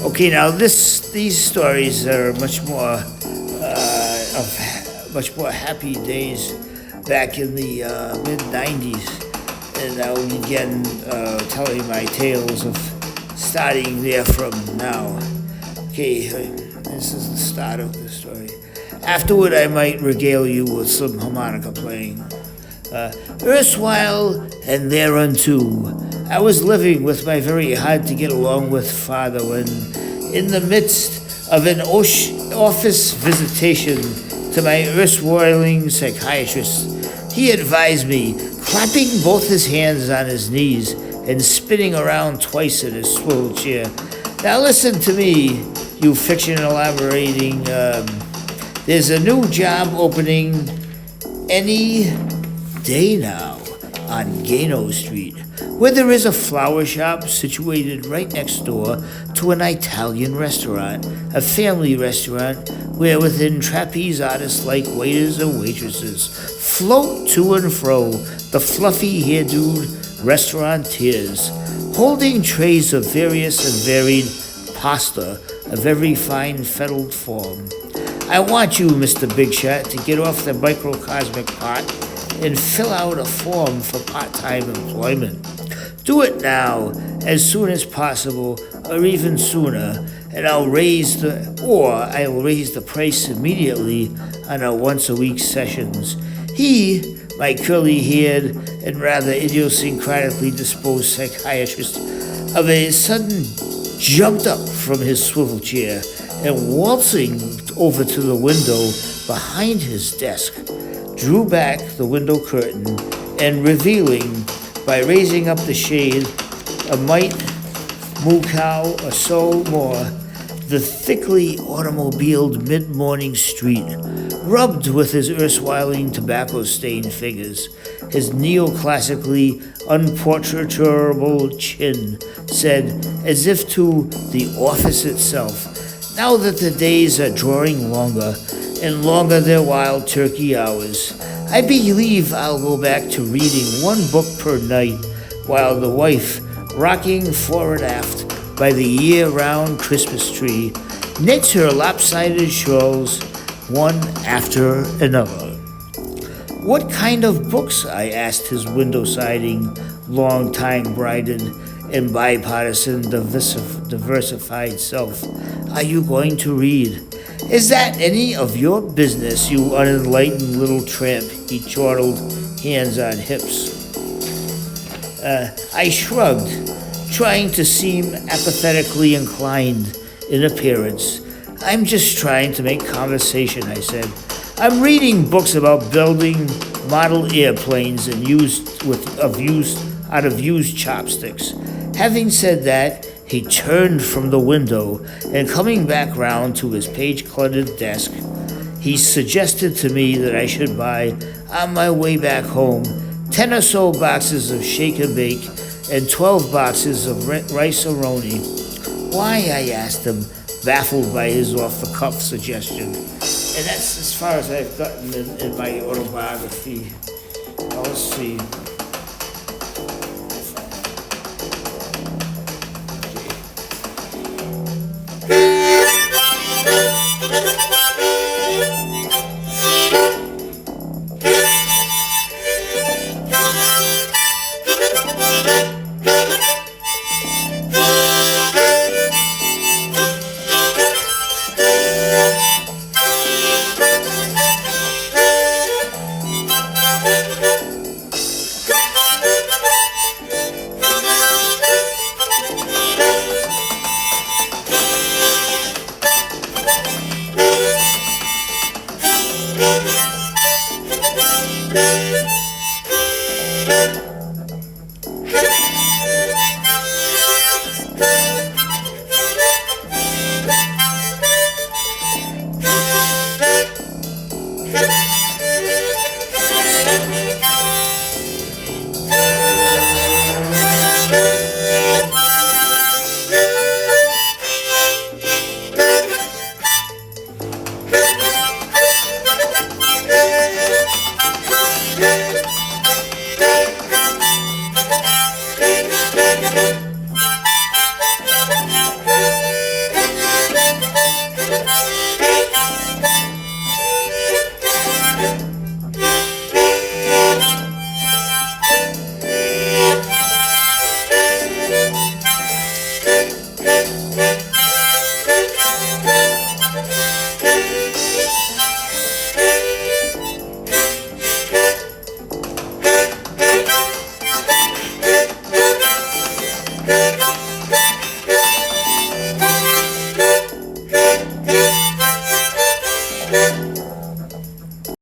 Okay, now these stories are much more happy days back in the mid '90s, and I'll begin telling my tales of starting there from now. Okay, this is the start of the story. Afterward, I might regale you with some harmonica playing. Erstwhile and thereunto, I was living with my very hard to get along with father when, in the midst of an office visitation to my erstwhiling psychiatrist, he advised me, clapping both his hands on his knees and spinning around twice in his swivel chair. Now listen to me, you fiction elaborating. There's a new job opening any day now on Gano Street, where there is a flower shop situated right next door to an Italian restaurant, a family restaurant where within trapeze artists-like waiters and waitresses float to and fro the fluffy hairdoed restaurateurs, holding trays of various and varied pasta of every fine fettled form. I want you, Mr. Big Shot, to get off the microcosmic pot and fill out a form for part-time employment. Do it now, as soon as possible, or even sooner, and I'll raise the price immediately on our once-a-week sessions. He, my curly-haired and rather idiosyncratically disposed psychiatrist, of a sudden jumped up from his swivel chair and waltzing over to the window behind his desk, drew back the window curtain and revealing, by raising up the shade, a mite mukau or so more, the thickly automobiled mid-morning street, rubbed with his erstwhiling tobacco-stained fingers, his neoclassically unportraiturable chin said, as if to the office itself, now that the days are drawing longer, and longer their wild turkey hours, I believe I'll go back to reading one book per night while the wife, rocking fore and aft by the year-round Christmas tree, knits her lopsided shawls one after another. What kind of books? I asked his window-siding, long-time brided, and bipartisan diversified self. Are you going to read? Is that any of your business, you unenlightened little tramp? He chortled, hands on hips. I shrugged, trying to seem apathetically inclined in appearance. I'm just trying to make conversation, I said. I'm reading books about building model airplanes and out of used chopsticks. Having said that, he turned from the window and coming back round to his page-cluttered desk, he suggested to me that I should buy, on my way back home, 10 or so boxes of shake and bake and 12 boxes of rice-a-roni. Why, I asked him, baffled by his off-the-cuff suggestion. And that's as far as I've gotten in my autobiography. Now, let's see.